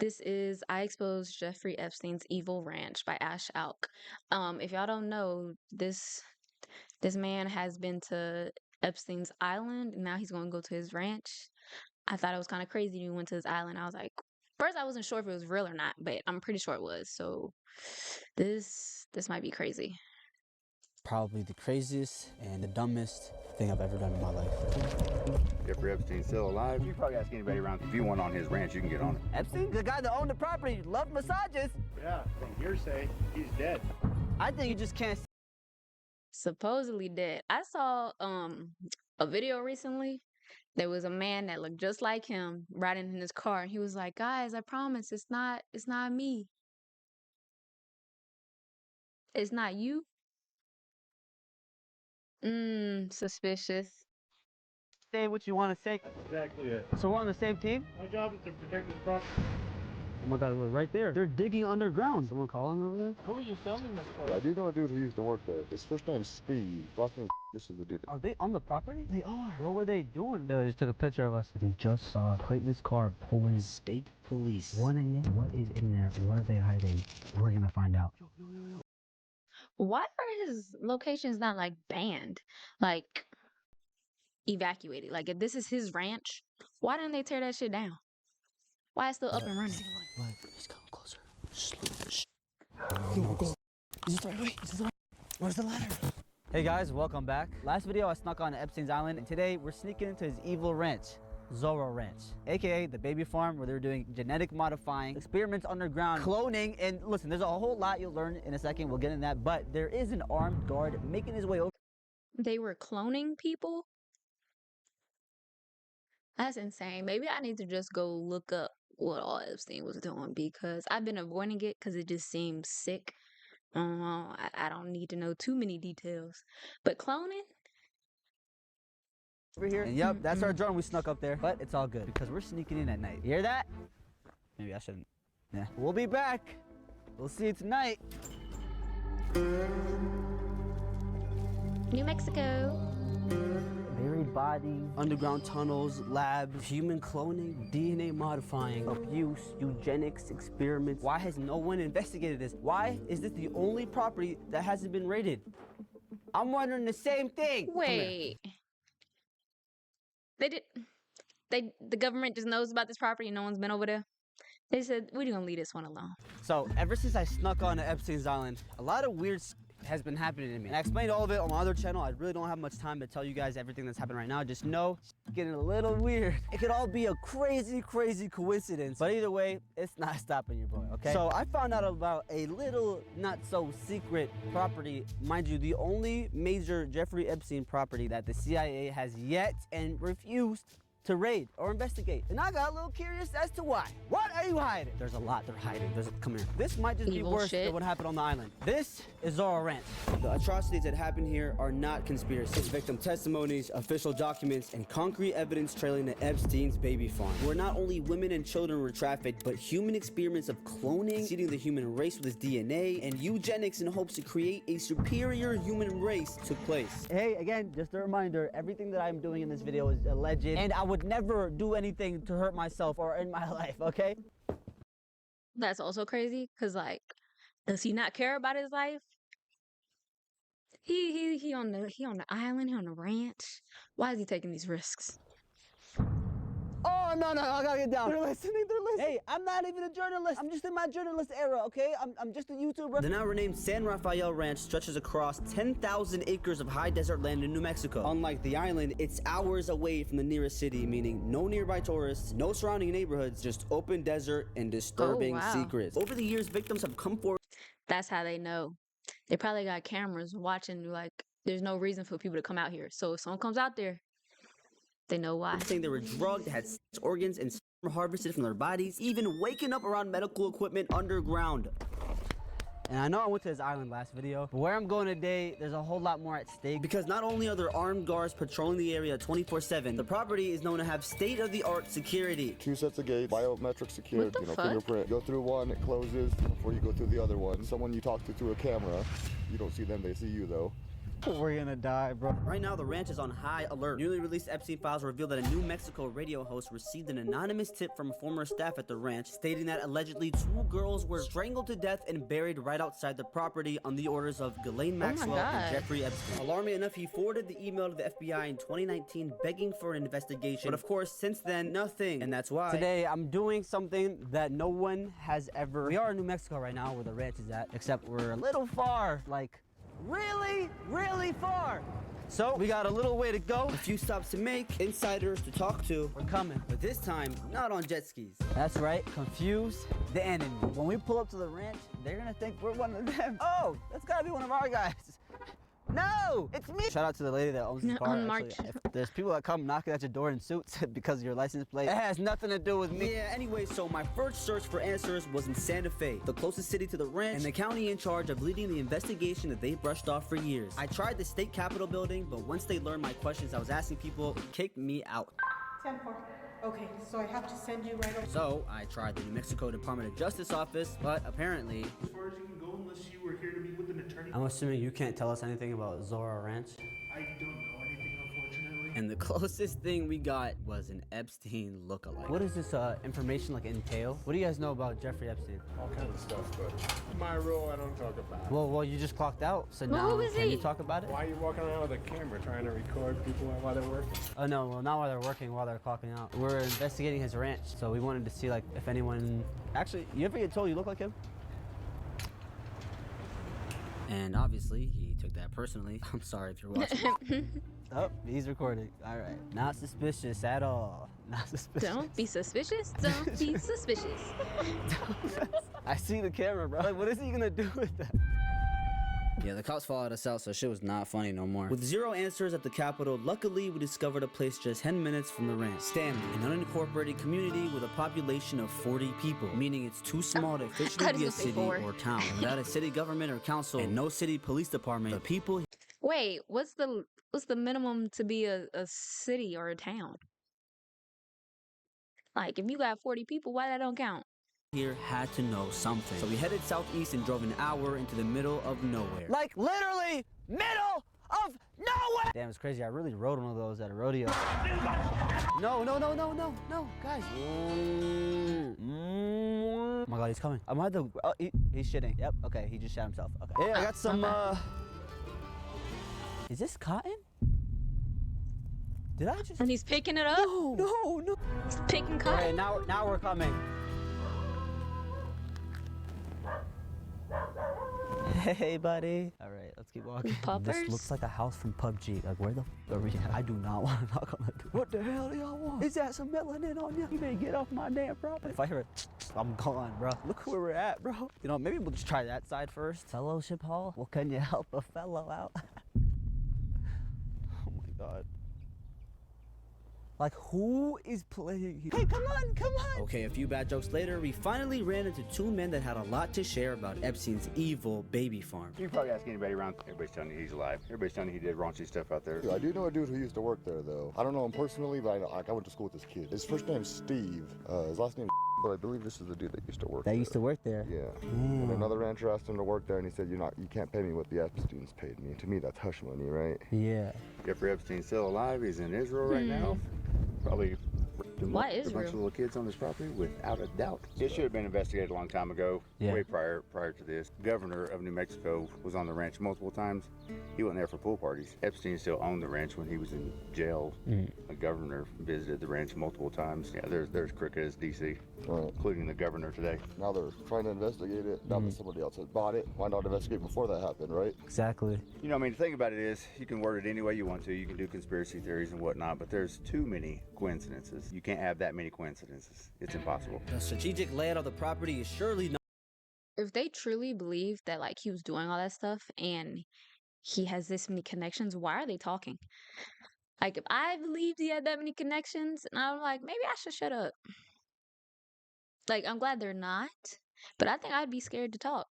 This is I Exposed Jeffrey Epstein's Evil Ranch by Ash Alk. If y'all don't know, this man has been to Epstein's island and now he's gonna go to his ranch. I thought it was kind of crazy he went to his island. I was like, first I wasn't sure if it was real or not, but I'm pretty sure it was. So this might be crazy. Probably the craziest and the dumbest thing I've ever done in my life. Jeffrey Epstein's still alive. You probably ask anybody around. If you want on his ranch, you can get on it. Epstein, the guy that owned the property, loved massages. Yeah, from hearsay, he's dead. I think you just can't. Supposedly dead. I saw a video recently. There was a man that looked just like him riding in his car, and he was like, "Guys, I promise it's not me. It's not you." Suspicious. Say what you want to say. That's exactly it. So we're on the same team? My job is to protect this property. Oh my God, look, right there. They're digging underground. Someone calling over there? Who are you filming this for? I do know a dude who used to work there. His first name's Steve. Last name this is the dude. Are they on the property? They are. What were they doing? They just took a picture of us. They just saw a Clayton's car pulling state police. 1 a.m. What is in there? What are they hiding? We're gonna find out. Why are his locations not like banned? Like evacuated? Like if this is his ranch, why didn't they tear that shit down? Why it's still up and running? He's coming closer. Go. Is this right way? Is this right? Where's the ladder? Hey guys, welcome back. Last video I snuck on Epstein's island, and today we're sneaking into his evil ranch, Zorro Ranch, aka the baby farm where they're doing genetic modifying, experiments underground, cloning, and listen, there's a whole lot you'll learn in a second. We'll get in that, but there is an armed guard making his way over. They were cloning people? That's insane. Maybe I need to just go look up what all Epstein was doing because I've been avoiding it because it just seems sick. I don't need to know too many details. But cloning? Over here. And yep, that's our drone we snuck up there. But it's all good because we're sneaking in at night. You hear that? Maybe I shouldn't. Yeah. We'll be back. We'll see you tonight. New Mexico. Buried bodies, underground tunnels, labs, human cloning, DNA modifying, abuse, eugenics, experiments. Why has no one investigated this? Why is this the only property that hasn't been raided? I'm wondering the same thing. Wait. The government just knows about this property and no one's been over there? They said, we're gonna leave this one alone. So, ever since I snuck on to Epstein's island, a lot of weird has been happening to me. And I explained all of it on my other channel. I really don't have much time to tell you guys everything that's happening right now. Just know it's getting a little weird. It could all be a crazy coincidence. But either way, it's not stopping your boy, okay? So I found out about a little not so secret property. Mind you, the only major Jeffrey Epstein property that the CIA has yet and refused to raid or investigate. And I got a little curious as to why. What are you hiding? There's a lot they're hiding. Come here. This might just Evil be worse shit. than what happened on the island. This is Zorro Ranch. The atrocities that happened here are not conspiracies. It's victim testimonies, official documents, and concrete evidence trailing to Epstein's baby farm, where not only women and children were trafficked, but human experiments of cloning, seeding the human race with his DNA, and eugenics in hopes to create a superior human race took place. Hey, again, just a reminder, everything that I'm doing in this video is alleged, and I would never do anything to hurt myself or in my life, okay? That's also crazy, because like, does he not care about his life? He on the island, he on the ranch. Why is he taking these risks? Oh, no, I gotta get down. They're listening. Hey, I'm not even a journalist. I'm just in my journalist era, okay? I'm just a YouTuber. The now renamed San Rafael Ranch stretches across 10,000 acres of high desert land in New Mexico. Unlike the island, it's hours away from the nearest city, meaning no nearby tourists, no surrounding neighborhoods, just open desert and disturbing secrets. Over the years, victims have come forward. That's how they know. They probably got cameras watching, like, there's no reason for people to come out here. So if someone comes out there, they know why. Saying they were drugged, had organs, and were harvested from their bodies, even waking up around medical equipment underground. And I know I went to this island last video, but where I'm going today, there's a whole lot more at stake. Because not only are there armed guards patrolling the area 24/7, the property is known to have state-of-the-art security. 2 sets of gates, biometric secured, What the fuck? fingerprint. Go through one, it closes before you go through the other one. Someone you talk to through a camera, you don't see them, they see you though. We're gonna die, bro. Right now, the ranch is on high alert. Newly released Epstein files reveal that a New Mexico radio host received an anonymous tip from former staff at the ranch stating that allegedly 2 girls were strangled to death and buried right outside the property on the orders of Ghislaine Maxwell and God. Jeffrey Epstein. Alarming enough, he forwarded the email to the FBI in 2019 begging for an investigation. But of course, since then, nothing. And that's why today I'm doing something that no one has ever. We are in New Mexico right now where the ranch is at, except we're a little far, like really, really far. So we got a little way to go, a few stops to make, insiders to talk to. We're coming, but this time, not on jet skis. That's right, confuse the enemy. When we pull up to the ranch, they're gonna think we're one of them. Oh, that's gotta be one of our guys. No, it's me. Shout out to the lady that owns this car. Unmarked. Actually, if there's people that come knocking at your door in suits because of your license plate, it has nothing to do with me. Yeah, anyway, so my first search for answers was in Santa Fe, the closest city to the ranch and the county in charge of leading the investigation that they brushed off for years. I tried the state capitol building, but once they learned my questions I was asking people, it kicked me out. 10-4. Okay, so I have to send you right over. So I tried the New Mexico Department of Justice office, but apparently, As far as you can go unless you were here to meet with an attorney. I'm assuming you can't tell us anything about Zora Ranch. I don't know anything, unfortunately. And the closest thing we got was an Epstein lookalike. What does this information like entail? What do you guys know about Jeffrey Epstein? All kinds of stuff, but my rule, I don't talk about. Well, you just clocked out, so Well, now who is can he? you talk about it? Why are you walking around with a camera trying to record people while they're working? Oh no, well not while they're working, while they're clocking out. We're investigating his ranch, so we wanted to see like if anyone. Actually, you ever get told you look like him? And obviously, he took that personally. I'm sorry if you're watching. Oh, he's recording. All right. Not suspicious at all. Not suspicious. Don't be suspicious. Don't be suspicious. I see the camera, bro. Like, what is he gonna do with that? Yeah, the cops followed us out, so shit was not funny no more. With 0 answers at the Capitol, luckily we discovered a place just 10 minutes from the ranch. Stanley, an unincorporated community with a population of 40 people, meaning it's too small to I officially was be a gonna say city 4. or town. And without a city government or council and no city police department, the people Wait, what's the minimum to be a city or a town? Like, if you got 40 people, why that don't count? here had to know something. So we headed southeast and drove an hour into the middle of nowhere. Like literally middle of nowhere! Damn, it's crazy. I really rode one of those at a rodeo. No, guys. Oh my God, he's coming. I'm at the, he's shitting. Yep, okay, he just shot himself. Okay. Yeah, I got some, is this cotton? Did I just? And he's picking it up? No. He's picking Okay, cotton? now we're coming. Hey, buddy. All right, let's keep walking. Puppers? This looks like a house from PUBG. Like, where the f are we at? I do not want to knock on the door. What the hell do y'all want? Is that some melanin on you? You better get off my damn property. If I hear it, I'm gone, bro. Look where we're at, bro. You know, maybe we'll just try that side first. Fellowship hall? Well, can you help a fellow out? Oh my God. Like, who is playing here? Hey, come on! Okay, a few bad jokes later, we finally ran into 2 men that had a lot to share about Epstein's evil baby farm. You can probably ask anybody around. Everybody's telling you he's alive. Everybody's telling you he did raunchy stuff out there. I do know a dude who used to work there, though. I don't know him personally, but I went to school with this kid. His first name's Steve. His last name's but I believe this is the dude that used to work there. That used to work there? Yeah. And another rancher asked him to work there, and he said, you can't pay me what the Epsteins paid me. To me, that's hush money, right? Yeah. Jeffrey Epstein's still alive. He's in Israel right now. Probably Why a bunch Israel? of little kids on this property, without a doubt. It should have been investigated a long time ago, way prior to this. Governor of New Mexico was on the ranch multiple times. He went there for pool parties. Epstein still owned the ranch when he was in jail. The governor visited the ranch multiple times. Yeah, there's crooked as DC, including the governor today. Now they're trying to investigate it. Now that somebody else has bought it, why not investigate before that happened, right? Exactly. You know, I mean, the thing about it is, you can word it any way you want to. You can do conspiracy theories and whatnot, but there's too many coincidences. You can't have that many coincidences. It's impossible. The strategic layout of the property is surely not. If they truly believe that, like, he was doing all that stuff and he has this many connections, why are they talking? Like, if I believed he had that many connections, and I'm like, maybe I should shut up. Like, I'm glad they're not, but I think I'd be scared to talk.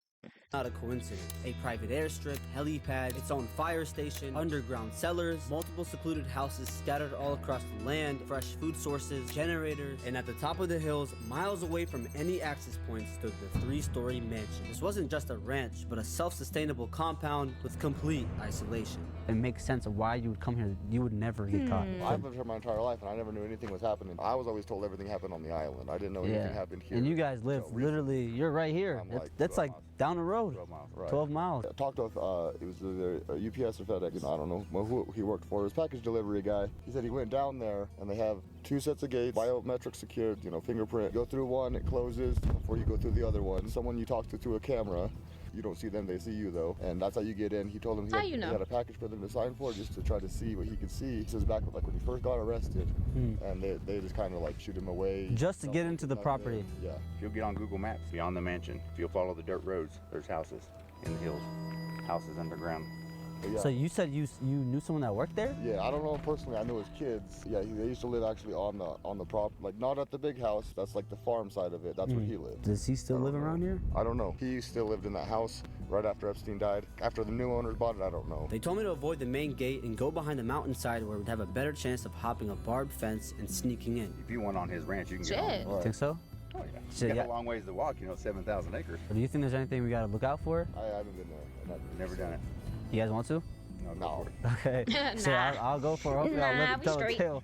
Not a coincidence. A private airstrip, helipad, its own fire station, underground cellars, multiple secluded houses scattered all across the land, fresh food sources, generators, and at the top of the hills, miles away from any access points, stood the 3-story mansion. This wasn't just a ranch, but a self-sustainable compound with complete isolation. it makes sense of why you would come here. You would never get caught. I've lived here my entire life, and I never knew anything was happening. I was always told everything happened on the island. I didn't know anything happened here. And you guys live literally, you're right here. That's like down the road. 12 miles. Right. 12 miles. I talked with, it was either UPS or FedEx, I don't know who he worked for. It was a package delivery guy. He said he went down there, and they have 2 sets of gates, biometric secured, fingerprint. Go through one, it closes before you go through the other one. Someone you talk to through a camera. You don't see them, they see you though. And that's how you get in. He told him he had a package for them to sign for just to try to see what he could see. He says back like when he first got arrested, and they just kind of like shoot him away. Just to get into the property. Yeah. If you'll get on Google Maps, beyond the mansion, if you'll follow the dirt roads, there's houses in the hills, houses underground. Yeah. So you said you knew someone that worked there? Yeah, I don't know him personally. I know his kids. Yeah, they used to live actually on the prop, like not at the big house. That's like the farm side of it. That's where he lived. Does he still live around here? I don't know. He still lived in that house right after Epstein died. After the new owners bought it, I don't know. They told me to avoid the main gate and go behind the mountainside where we'd have a better chance of hopping a barbed fence and sneaking in. If you went on his ranch, you can get Shit. on. You think so? Oh yeah. Shit, You got yeah. a long ways to walk, 7,000 acres. Do you think there's anything we gotta look out for? I haven't been there. Never done it. You guys want to? No. Okay. So Nah. I'll go for it. Hopefully I'll Nah, live we to tell the straight. tale.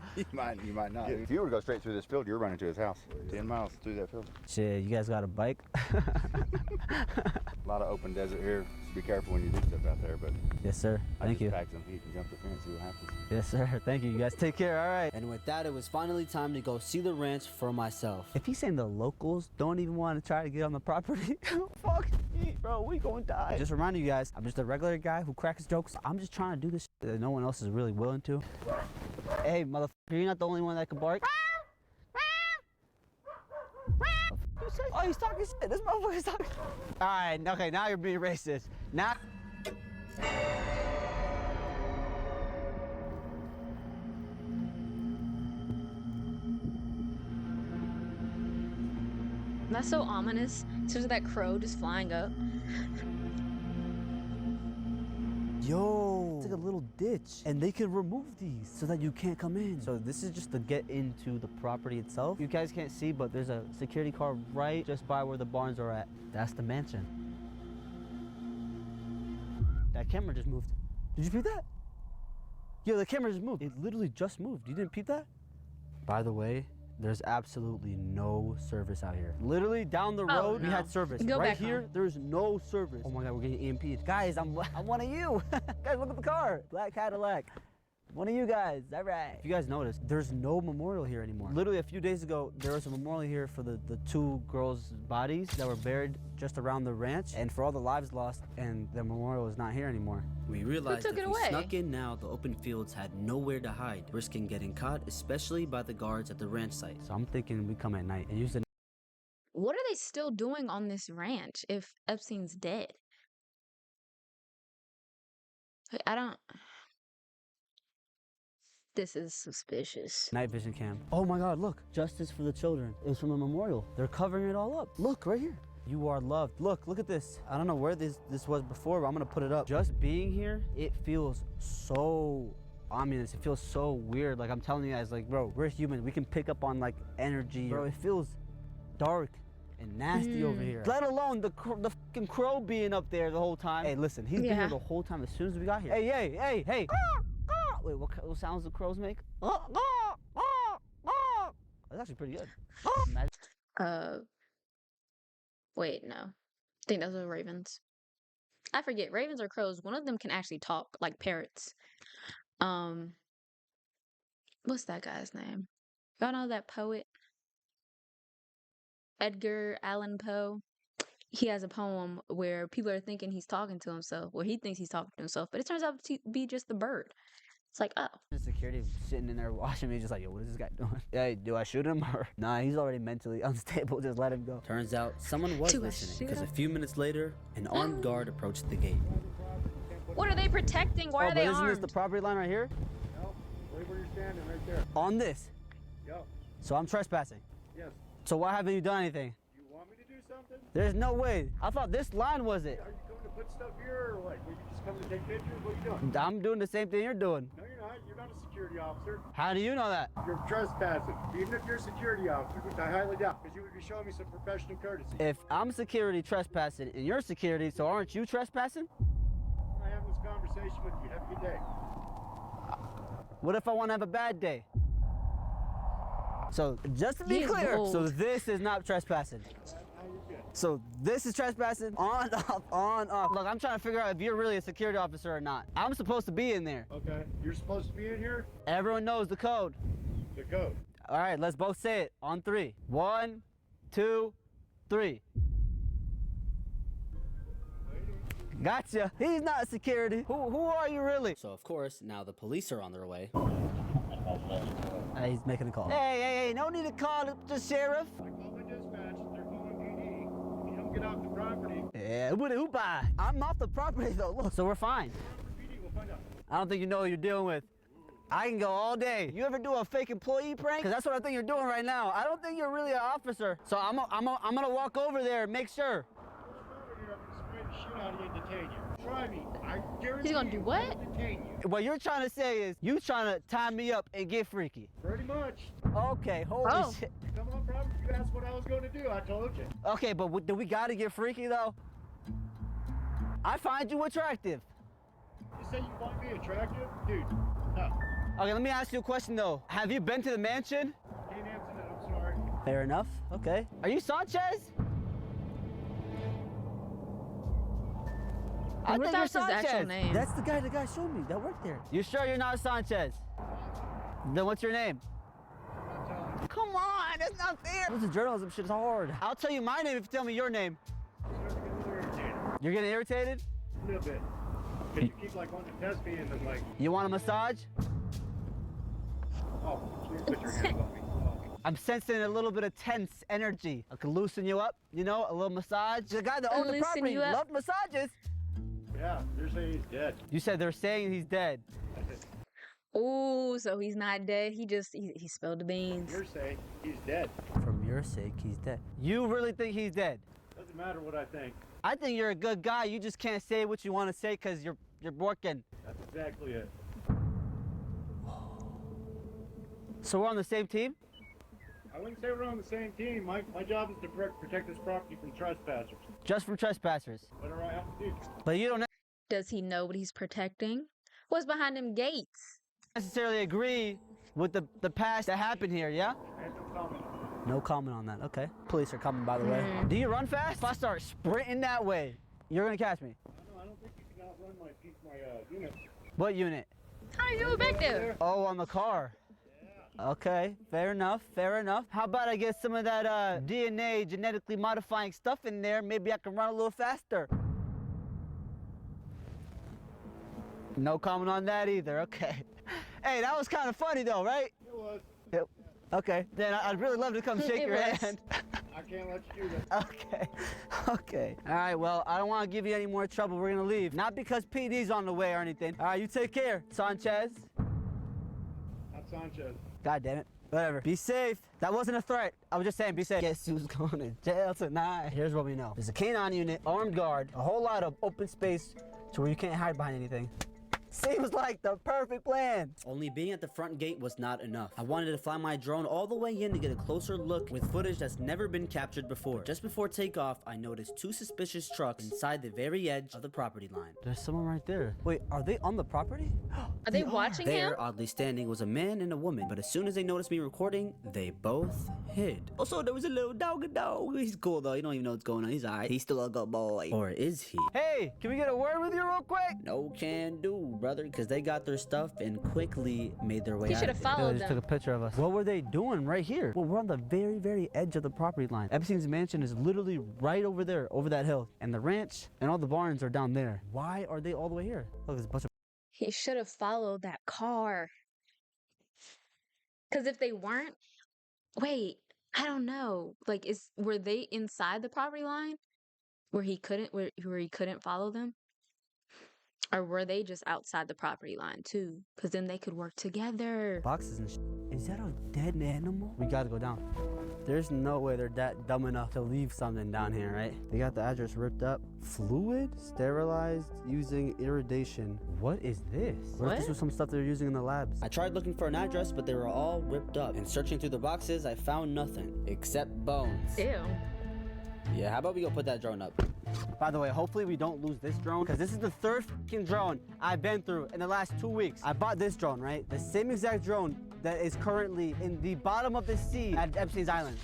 You might not. If you were to go straight through this field, you're running to his house. 10 miles through that field. Shit, you guys got a bike? A lot of open desert here. Just be careful when you do stuff out there, but Yes, sir. Thank you. pack some heat and jump the fence, see what happens. Yes, sir. Thank you. You guys take care. All right. And with that, it was finally time to go see the ranch for myself. If he's saying the locals don't even want to try to get on the property, fuck me, bro. We gonna die. Just reminding you guys, I'm just a regular guy who cracks jokes. I'm just trying to do this that no one else is really willing to. Hey, motherfucker, you're not the only one that can bark. You say? Oh, he's talking shit. This motherfucker's talking. All right, okay, now you're being racist. Now. That's so ominous. As soon as that crow just flying up. Yo, it's like a little ditch, and they can remove these so that you can't come in. So this is just to get into the property itself. You guys can't see, but there's a security car right just by where the barns are at. That's the mansion. That camera just moved. Did you peep that? Yo, the camera just moved. It literally just moved. You didn't peep that? By the way, there's absolutely no service out here. Literally down the road, we no. had service. Go right back here, home. there's no service. Oh my God, we're getting EMP'd. Guys, I'm one of you. Guys, look at the car. Black Cadillac. One of you guys, all right. If you guys noticed, there's no memorial here anymore. Literally a few days ago, there was a memorial here for the 2 girls' bodies that were buried just around the ranch and for all the lives lost, and the memorial is not here anymore. We realized took if it we away? snuck in now, the open fields had nowhere to hide, risking getting caught, especially by the guards at the ranch site. So I'm thinking we come at night and use the What are they still doing on this ranch if Epstein's dead? Like, I don't. This is suspicious. night vision cam. Oh my God, look. Justice for the children. It was from a memorial. They're covering it all up. Look, right here. You are loved. Look at this. I don't know where this was before, but I'm gonna put it up. Just being here, it feels so ominous. It feels so weird. Like I'm telling you guys, like, bro, we're human. We can pick up on like energy. Bro, it feels dark and nasty over here. Let alone the fucking crow being up there the whole time. Hey, listen, he's been here the whole time as soon as we got here. Hey. Wait, what sounds do crows make? That's actually pretty good. Wait, no. I think those are ravens. I forget. Ravens or crows. One of them can actually talk like parrots. What's that guy's name? Y'all know that poet? Edgar Allan Poe. He has a poem where people are thinking he's talking to himself, where he thinks he's talking to himself, but it turns out to be just the bird. It's like, oh. The security sitting in there watching me, just like, yo, what is this guy doing? Hey, do I shoot him or? Nah, he's already mentally unstable. Just let him go. Turns out someone was Do I listening shoot because a him? few minutes later, an armed guard approached the gate. What are they protecting? Why are they isn't armed? this the property line right here? No, right where you're standing, right there. On this. Yep. So I'm trespassing. Yes. So why haven't you done anything? You want me to do something? There's no way. I thought this line was it. Are you coming to put stuff here, or what? Were you just coming to take pictures? What are you doing? I'm doing the same thing you're doing. No, you're not. You're not a security officer. How do you know that? You're trespassing. Even if you're a security officer, which I highly doubt, because you would be showing me some professional courtesy. If I'm security trespassing and you're security, so aren't you trespassing? I have this conversation conversation with you. Have a good day. What if I want to have a bad day? So, just to be He's clear, bold. so this is not trespassing. So this is trespassing, on, off, on, off. Look, I'm trying to figure out if you're really a security officer or not. I'm supposed to be in there. Okay. You're supposed to be in here? Everyone knows the code. The code. All right, let's both say it on 3. 1, 2, 3. Gotcha. He's not security. Who are you really? So of course, now the police are on their way. He's making a call. Hey, no need to call the sheriff. I called my dispatch. They're calling PD. If you don't get off the property, Yeah, I'm off the property though. Look, so we're fine. PD will find out. I don't think you know what you're dealing with. I can go all day. You ever do a fake employee prank? Cause that's what I think you're doing right now. I don't think you're really an officer. So I'm gonna walk over there and make sure. Spray the shit out of you and detain you. Try me. I guarantee He's gonna do you what? I'll detain you. What you're trying to say is you trying to tie me up and get freaky. Pretty much. Okay, holy Oh. shit. Come on, problem. You asked what I was going to do. I told you. Okay, but do we gotta get freaky though? I find you attractive. You say you find me attractive? Dude, no. Okay, let me ask you a question though. Have you been to the mansion? Can't answer that. I'm sorry. Fair enough. Okay. Are you Sanchez? I What think if you're that's his actual Sanchez. name? That's the guy showed me that worked there. You sure you're not Sanchez? Then what's your name? I'm not telling you. Come on, that's not fair. This is journalism shit is hard. I'll tell you my name if you tell me your name. I'm starting to get a little irritated. You're getting irritated? A little bit. Because you keep like wanting to test me and then like, You want a massage? oh, please put your hands on me. I'm sensing a little bit of tense energy. I can loosen you up, you know, a little massage. The guy that owned the Loosen property you up? loved massages. Yeah, they're saying he's dead. You said they're saying he's dead. Ooh, so he's not dead. He spilled the beans. You're saying he's dead. For your sake, he's dead. You really think he's dead? Doesn't matter what I think. I think you're a good guy. You just can't say what you want to say because you're working. That's exactly it. So we're on the same team? I wouldn't say we're on the same team. My job is to protect this property from trespassers. Just from trespassers. Whatever I have to do. But you don't Does he know what he's protecting? What's behind them gates? necessarily agree with the past that happened here, yeah? I have no comment. No comment on that. Okay. Police are coming, by the way. Do you run fast? If I start sprinting that way, you're gonna catch me. I don't think you can outrun my unit. What unit? How did you get back there? Oh, on the car. Okay, fair enough, fair enough. How about I get some of that DNA, genetically modifying stuff in there? Maybe I can run a little faster. No comment on that either, okay. Hey, that was kind of funny though, right? It was. Yep. Okay, then I'd really love to come shake It your was. hand. I can't let you do that. Okay, okay. All right, well, I don't want to give you any more trouble. We're gonna leave. Not because PD's on the way or anything. All right, you take care, Sanchez. Not Sanchez. God damn it. Whatever. Be safe. That wasn't a threat. I was just saying, be safe. Guess who's going to jail tonight? Here's what we know. There's a K9 unit, armed guard, a whole lot of open space to where you can't hide behind anything. Seems like the perfect plan. Only being at the front gate was not enough. I wanted to fly my drone all the way in to get a closer look with footage that's never been captured before. Just before takeoff, I noticed 2 suspicious trucks inside the very edge of the property line. There's someone right there. Wait, are they on the property? Are they watching him? There, oddly standing, was a man and a woman, but as soon as they noticed me recording, they both hid. Also, there was a little dog. He's cool though. You don't even know what's going on. He's alright. He's still a good boy. Or is he? Hey, can we get a word with you real quick? No can do, brother, because they got their stuff and quickly made their way He out should of have there. followed They just them. took a picture of us. What were they doing right here? Well, we're on the very, very edge of the property line. Epstein's mansion is literally right over there, over that hill. And the ranch and all the barns are down there. Why are they all the way here? Look, there's a bunch of He should have followed that car. Because if they weren't, wait, I don't know. Like, were they inside the property line where he couldn't follow them, or were they just outside the property line too? Because then they could work together. boxes and Is that a dead animal? We gotta go down. There's no way they're that dumb enough to leave something down here, right? They got the address ripped up. Fluid sterilized using irradiation. What is this? What if this What? was some stuff they're using in the labs? I tried looking for an address, but they were all ripped up. And searching through the boxes, I found nothing except bones. Ew. Yeah, how about we go put that drone up? By the way, hopefully we don't lose this drone, because this is the third fucking drone I've been through in the last 2 weeks. I bought this drone, right? The same exact drone that is currently in the bottom of the sea at Epstein's Island.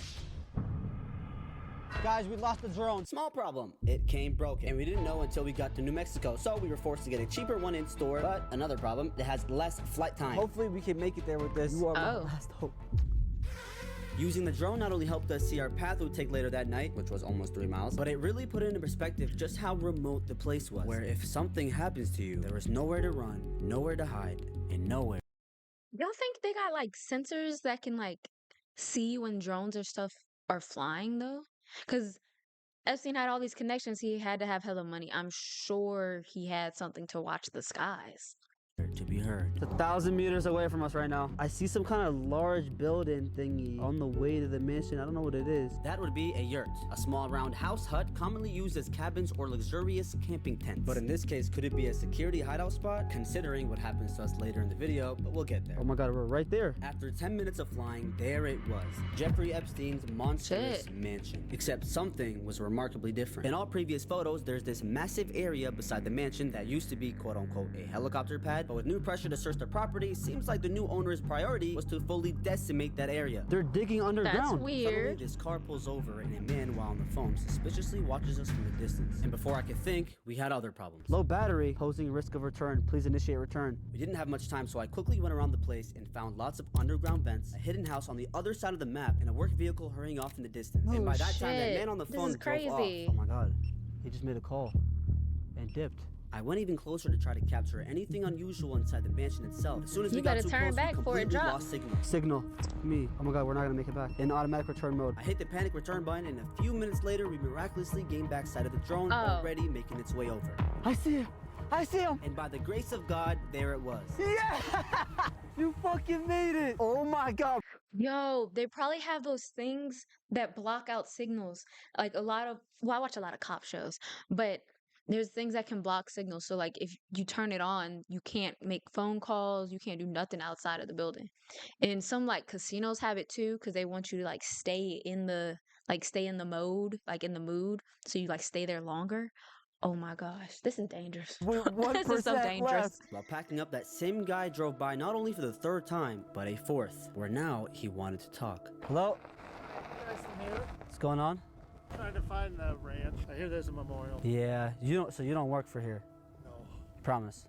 Guys, we lost the drone. Small problem. It came broken, and we didn't know until we got to New Mexico, so we were forced to get a cheaper one in store. But another problem, it has less flight time. Hopefully we can make it there with this. You are my last hope. Using the drone not only helped us see our path we would take later that night, which was almost 3 miles, but it really put into perspective just how remote the place was, where if something happens to you, there was nowhere to run, nowhere to hide, and nowhere. Y'all think they got like sensors that can like see when drones or stuff are flying though? Because Epstein had all these connections. He had to have hella money. I'm sure he had something to watch the skies. To be heard. It's 1,000 meters away from us right now. I see some kind of large building thingy on the way to the mission. I don't know what it is. That would be a yurt, a small round house hut commonly used as cabins or luxurious camping tents. But in this case, could it be a security hideout spot? Considering what happens to us later in the video, but we'll get there. Oh my god, we're right there. After 10 minutes of flying, there it was. Jeffrey Epstein's monstrous mansion. Except something was remarkably different. In all previous photos, there's this massive area beside the mansion that used to be quote unquote a helicopter pad, but with new pressure to search the property, seems like the new owner's priority was to fully decimate that area. They're digging underground. That's weird. Suddenly, this car pulls over and a man, while on the phone, suspiciously watches us from a distance. And before I could think, we had other problems. Low battery, posing risk of return. Please initiate return. We didn't have much time, so I quickly went around the place and found lots of underground vents, a hidden house on the other side of the map, and a work vehicle hurrying off in the distance. And by that time, that man on the phone drove off. Oh my god. He just made a call and dipped. I went even closer to try to capture anything unusual inside the mansion itself. As soon as we got too close, we completely lost signal. Signal. Me. Oh my god, we're not gonna make it back. In automatic return mode. I hit the panic return button, and a few minutes later, we miraculously gained back sight of the drone, already making its way over. I see him. I see him. And by the grace of God, there it was. Yeah! You fucking made it. Oh my god. Yo, they probably have those things that block out signals. Like I watch a lot of cop shows, but there's things that can block signals. So like if you turn it on, you can't make phone calls, you can't do nothing outside of the building. And some like casinos have it too, because they want you to like stay in the mode, like in the mood, so you like stay there longer. Oh my gosh, this is dangerous. This is so dangerous. Left. While packing up, that same guy drove by not only for the third time, but a fourth, where now he wanted to talk. Hello? What's going on? Trying to find the ranch. I hear there's a memorial. Yeah, so you don't work for here? No. Promise.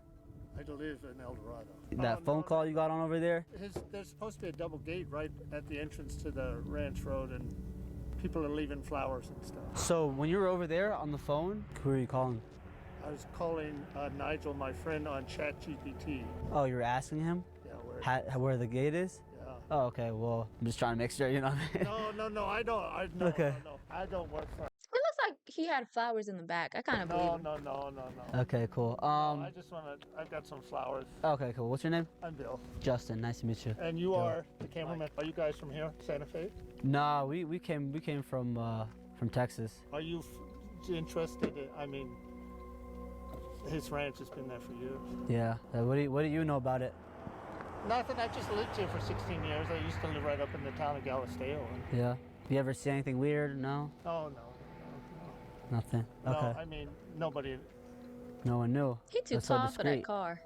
I live in El Dorado. That phone call you got on over there? There's supposed to be a double gate right at the entrance to the ranch road, and people are leaving flowers and stuff. So when you were over there on the phone, who were you calling? I was calling Nigel, my friend, on ChatGPT. Oh, you were asking him? Yeah, where the gate is? Yeah. Oh, okay. Well, I'm just trying to make sure, you know what I mean? No, I don't. Okay. No, I don't work for. It looks like he had flowers in the back. I kind of believe him. No. Okay, cool. I just I've got some flowers. Okay, cool. What's your name? I'm Bill. Justin. Nice to meet you. And you are the cameraman. Are you guys from here, Santa Fe? Nah, we came from Texas. Are you interested in, I mean, his ranch has been there for years. Yeah. What do you know about it? Nothing. I just lived here for 16 years. I used to live right up in the town of Galisteo. Yeah. You ever see anything weird? No? Oh, no. Nothing? Okay. No, I mean, nobody. No one knew. He too tall for that car.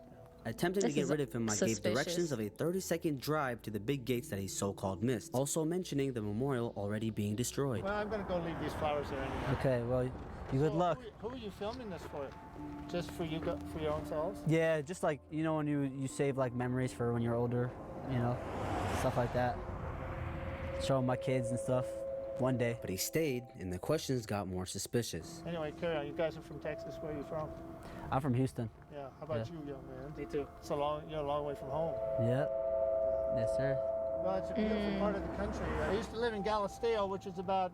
Attempting to get rid of him, I gave directions of a 30-second drive to the big gates that he so-called missed, also mentioning the memorial already being destroyed. Well, I'm going to go leave these flowers there anyway. Okay, well, you good luck. Who are you filming this for? Just for you, for your own selves? Yeah, just like, you know, when you save like memories for when you're older, you know, stuff like that. Show my kids and stuff one day. But he stayed, and the questions got more suspicious. Anyway, carry on. You guys are from Texas. Where are you from? I'm from Houston. Yeah. How about you, young man? Me too. You're a long way from home. Yep. Yes, sir. Well, it's a beautiful part of the country. I used to live in Galisteo, which is about,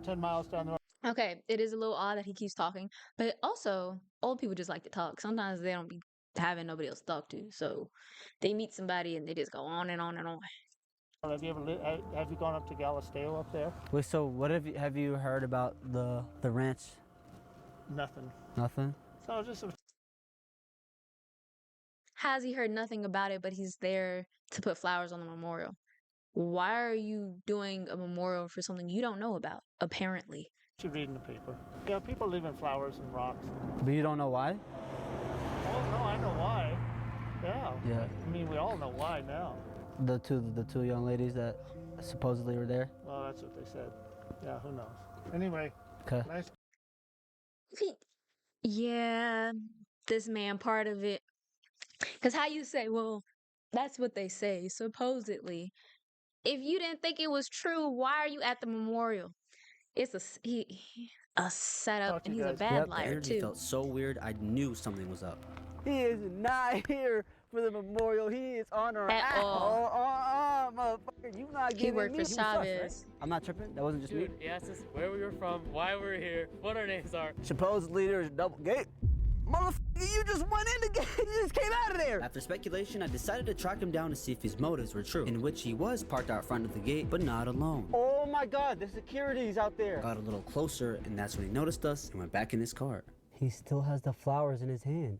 10 miles down the road. Okay, it is a little odd that he keeps talking, but also old people just like to talk. Sometimes they don't be having nobody else to talk to, so they meet somebody and they just go on and on and on. Have you gone up to Galisteo up there? Wait, so what have you heard about the ranch? Nothing. Nothing? So just Has he heard nothing about it, but he's there to put flowers on the memorial? Why are you doing a memorial for something you don't know about, apparently? You read in the paper. Yeah, people leaving flowers and rocks. But you don't know why? Oh no, I know why. Yeah. Yeah. I mean, we all know why now. The two young ladies that supposedly were there. Well, that's what they said. Yeah, who knows? Anyway, Okay. nice. Yeah, this man part of it. Because how you say, well, that's what they say, supposedly. If you didn't think it was true, why are you at the memorial? It's a setup, Talk to and you he's a guys. bad The liar energy too. felt so weird, I knew something was up. He is not here for the memorial. He is on our At ass. all. Motherfucker, you not He giving worked me. for You sus, right? Chavez. I'm not tripping. That wasn't just Dude, me. he asked us where we were from, why we were here, what our names are. Supposedly there's a double gate. Motherfucker, you just went in the gate. You just came out of there. After speculation, I decided to track him down to see if his motives were true, in which he was parked out front of the gate, but not alone. Oh my God, the security's out there. Got a little closer, and that's when he noticed us and went back in his car. He still has the flowers in his hand.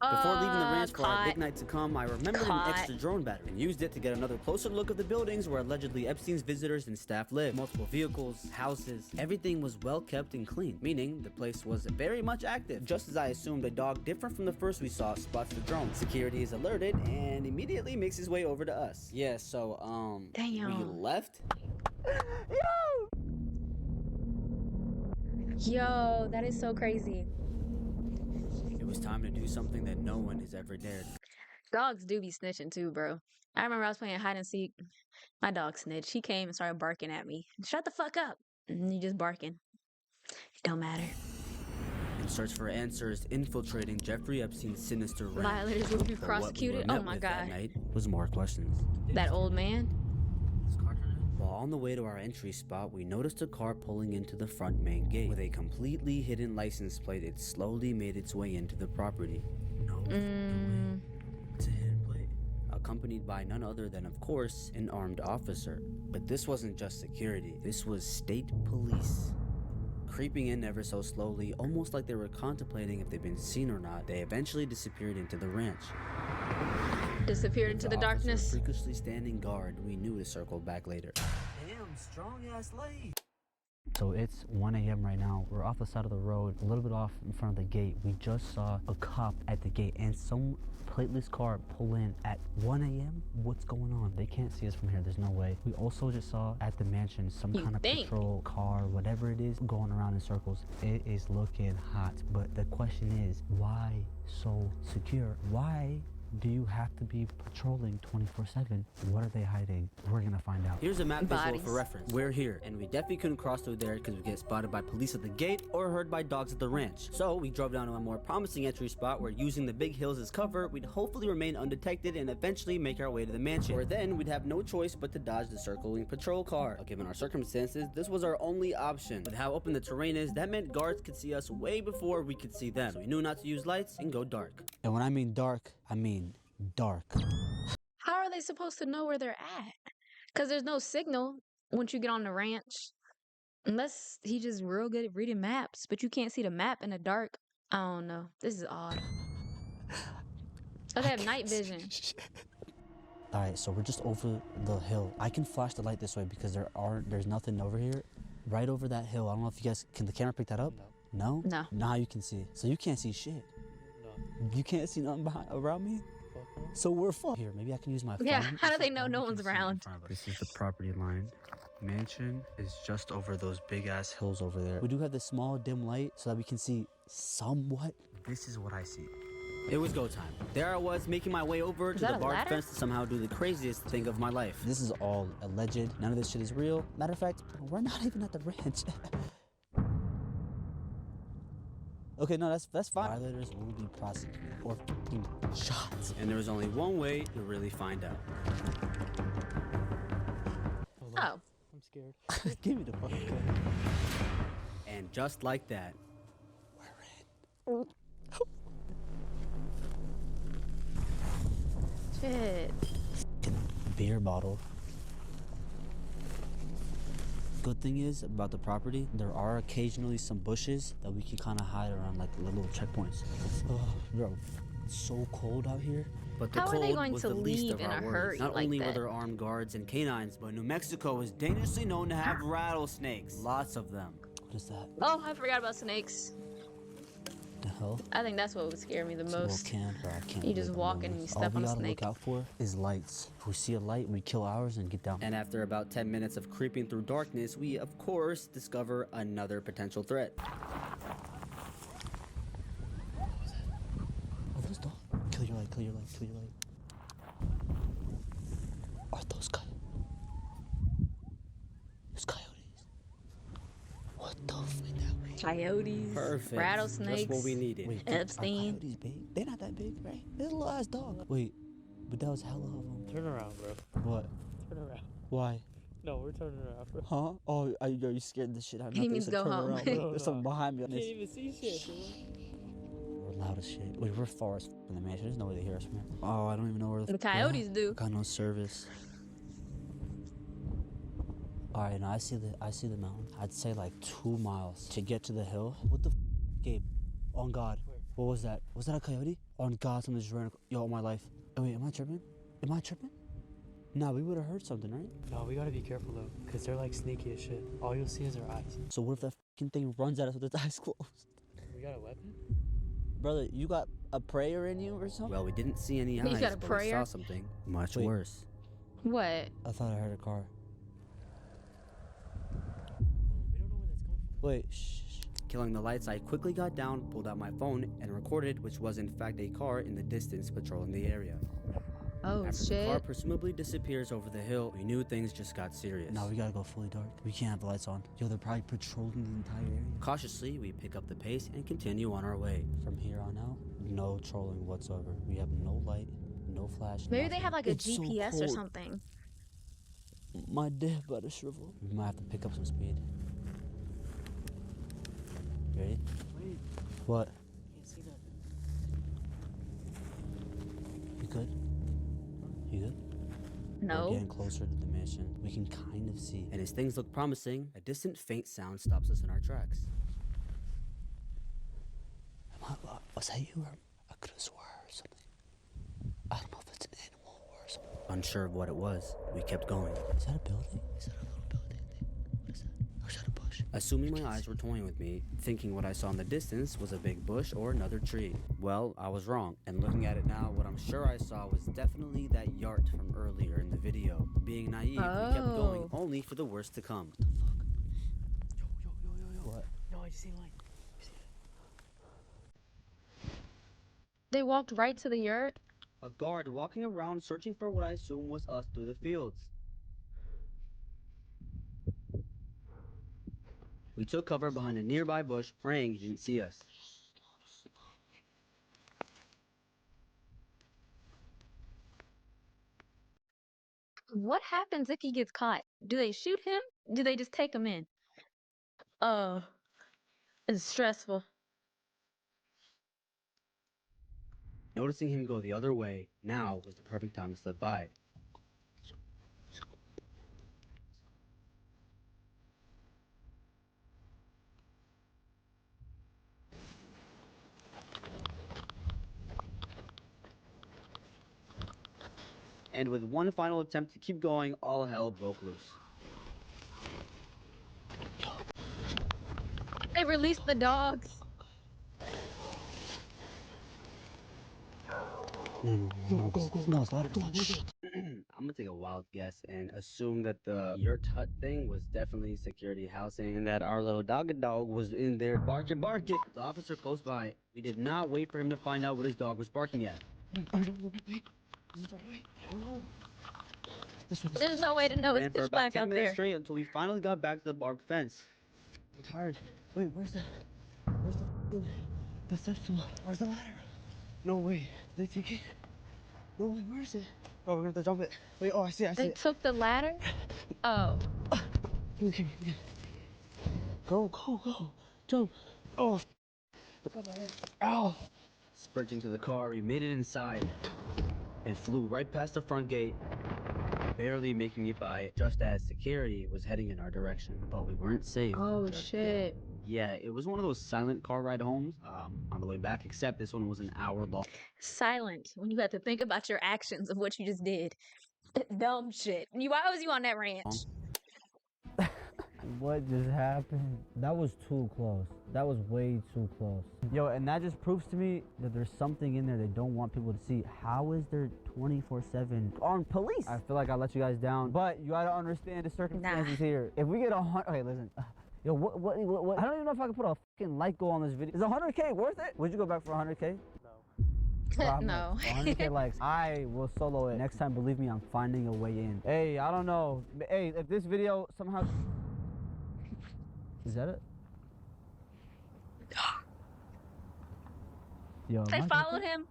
Before leaving the ranch for our big night to come, I remembered an extra drone battery and used it to get another closer look of the buildings where allegedly Epstein's visitors and staff lived. Multiple vehicles, houses, everything was well kept and clean, meaning the place was very much active. Just as I assumed, a dog different from the first we saw spots the drone. Security is alerted and immediately makes his way over to us. Yeah, so, Damn. we left? Yo, that is so crazy. It was time to do something that no one has ever dared. Dogs do be snitching too, bro. I remember I was playing hide and seek. My dog snitched. He came and started barking at me. Shut the fuck up. And you just barking. It don't matter. In search for answers, infiltrating Jeffrey Epstein's sinister ranch. Violators will be But what we prosecuted. were Oh met my with that God. night was more questions. That old man. While on the way to our entry spot, we noticed a car pulling into the front main gate. With a completely hidden license plate, it slowly made its way into the property. No, it's a hidden plate. Accompanied by none other than, of course, an armed officer. But this wasn't just security, this was state police. Creeping in ever so slowly, almost like they were contemplating if they'd been seen or not, they eventually disappeared into the ranch. Disappeared into the darkness. Freakishly standing guard, we knew to circle back later. Damn, strong ass lady. So it's 1 a.m. right now. We're off the side of the road, a little bit off in front of the gate. We just saw a cop at the gate and some plateless car pull in at 1 a.m. What's going on? They can't see us from here. There's no way. We also just saw at the mansion some kind of patrol car, whatever it is, going around in circles. It is looking hot. But the question is, why so secure? Why do you have to be patrolling 24/7? What are they hiding? We're gonna find out. Here's a map visual for reference. We're here, and we definitely couldn't cross through there because we get spotted by police at the gate or heard by dogs at the ranch. So we drove down to a more promising entry spot where, using the big hills as cover, we'd hopefully remain undetected and eventually make our way to the mansion, where then we'd have no choice but to dodge the circling patrol car. But given our circumstances, this was our only option. With how open the terrain is, that meant guards could see us way before we could see them. So we knew not to use lights and go dark. And when I mean dark, I mean dark. How are they supposed to know where they're at? Because there's no signal once you get on the ranch. Unless he just real good at reading maps. But you can't see the map in the dark. I don't know. This is odd. Oh, they have night vision. Alright, so we're just over the hill. I can flash the light this way because there's nothing over here. Right over that hill. I don't know if you guys, can the camera pick that up? No? No. Now you can see. So you can't see shit. No. You can't see nothing around me? So we're fucked. Here, maybe I can use my phone. Yeah, how do they know no one's around? This is the property line. Mansion is just over those big ass hills over there. We do have this small dim light so that we can see somewhat. This is what I see. It was go time. There I was, making my way over to the barbed fence to somehow do the craziest thing of my life. This is all alleged. None of this shit is real. Matter of fact, we're not even at the ranch. Okay, no, that's fine. Violators will be prosecuted or f***ing shot. And there was only one way to really find out. Oh. I'm scared. Give me the fucking gun. And just like that, we're in. Shit. Beer bottle. Good thing is about the property, there are occasionally some bushes that we can kind of hide around, like the little checkpoints. Oh, bro, it's so cold out here. But the How are cold they going was to the least leave of in our a worries. hurry Not like only were that? there armed guards and canines, but New Mexico is dangerously known to have rattlesnakes. Lots of them. What is that? Oh, I forgot about snakes. The hell? I think that's what would scare me the It's a little most. can, bro. I can't You believe just I'm walk doing and you this. All step we on a gotta snake. look out for is lights. If we see a light, we kill ours and get down. And after about 10 minutes of creeping through darkness, we, of course, discover another potential threat. Are those dogs? Kill your light, kill your light, kill your light. Are those coyotes? Those coyotes. What the f? Coyotes, Perfect. rattlesnakes, Just what we needed. Wait, Epstein. are coyotes big? They're not that big, right? They're a little ass dog. Wait, but that was hella of them. Turn around, bro. What? Turn around. Why? No, we're turning around, bro. Huh? Oh, are you scared the shit out of me? He means go home. There's something behind me. You can't even see shit, bro. We're loud as shit. Wait, we're far as from the mansion. There's no way they hear us from here. Oh, I don't even know where The coyotes do. Got no service. All right, now I see the mountain. I'd say like 2 miles to get to the hill. What the Gabe? On God. Where? What was that? Was that a coyote? On God, something just ran. Yo, my life. Oh, wait, am I tripping? Am I tripping? Nah, we would have heard something, right? No, we gotta be careful though, because they're like sneaky as shit. All you'll see is their eyes. So what if that fucking thing runs at us with its eyes closed? We got a weapon? Brother, you got a prayer in you or something? Well, we didn't see any eyes, got a but prayer? we saw something much worse. What? I thought I heard a car. We don't know where that's coming from. Wait, shh. Killing the lights, I quickly got down, pulled out my phone, and recorded, which was in fact a car in the distance patrolling the area. Oh, After shit. the car presumably disappears over the hill, we knew things just got serious. Now we gotta go fully dark. We can't have the lights on. Yo, they're probably patrolling the entire area. Cautiously, we pick up the pace and continue on our way. From here on out, no trolling whatsoever. We have no light, no flash. Maybe nothing. they have like a It's so GPS or cold. something. My dad about to shrivel. We might have to pick up some speed. Ready? Wait, What? can't see that. You good? You good? We're No. getting closer to the mission. We can kind of see. And as things look promising, a distant faint sound stops us in our tracks. Was that you? Or I could have swore I heard something. I don't know if it's an animal or something. Unsure of what it was, we kept going. Is that a building? Is that a little building thing? What is that? Or is that a bush? Assuming my eyes were toying with me, thinking what I saw in the distance was a big bush or another tree. Well, I was wrong. And looking at it now, what I'm sure I saw was definitely that yurt from earlier in the video. Being naive, we kept going only for the worst to come. Yo. What? No, I just seen light. They walked right to the yurt. A guard walking around searching for what I assume was us through the fields. We took cover behind a nearby bush, praying he didn't see us. What happens if he gets caught? Do they shoot him? Do they just take him in? Oh, it's stressful. Noticing him go the other way, now was the perfect time to slip by. And with one final attempt to keep going, all hell broke loose. They released the dogs. No, it's louder. I'm gonna take a wild guess and assume that the yurt hut thing was definitely security housing and that our little dog was in there barking. The officer close by. We did not wait for him to find out what his dog was barking at. There's no way to know it's Ran for pitch about black 10 out minutes there. straight until we finally got back to the barbed fence. I'm tired. Wait, where's the steps to, where's the ladder? No way. They take it? No way, where is it? Oh, we're gonna have to jump it. Wait, oh, I see They it. took the ladder? Oh. Give me. Go. Jump. Oh. Ow. Sprinting to the car, we made it inside and flew right past the front gate, barely making it by just as security was heading in our direction. But we weren't safe. Oh, shit. Yeah, it was one of those silent car ride homes on the way back, except this one was an hour long. Silent when you have to think about your actions of what you just did. Dumb shit. Why was you on that ranch? What just happened? That was too close. That was way too close. Yo, and that just proves to me that there's something in there they don't want people to see. How is there 24/7 on police? I feel like I let you guys down, but you gotta understand the circumstances here. If we get 100, okay, listen. Yo, what? I don't even know if I can put a fucking like goal on this video. Is 100K worth it? Would you go back for 100K? No. 100K likes. I will solo it. Next time, believe me, I'm finding a way in. Hey, I don't know. Hey, if this video somehow... Is that it? Yo, They followed him.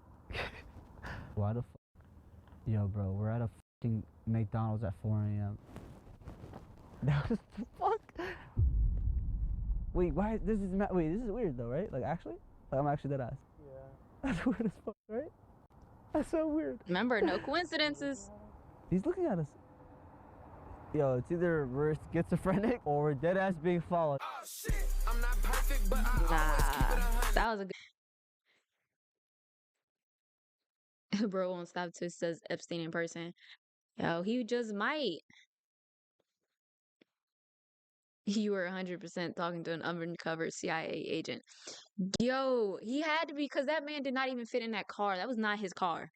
Why the f? Yo, bro, we're at a fucking McDonald's at 4 a.m. That was the fuck? Wait, why? This is weird though, right? Like, actually? Like, I'm actually dead ass. Yeah. That's weird as fuck, right? That's so weird. Remember, no coincidences. He's looking at us. Yo, it's either we're schizophrenic or we're dead ass being followed. Oh shit, I'm not perfect, but I That was a good. Bro won't stop till it says Epstein in person. Yo, he just might. You were 100% talking to an undercover CIA agent. Yo, he had to be, because that man did not even fit in that car. That was not his car.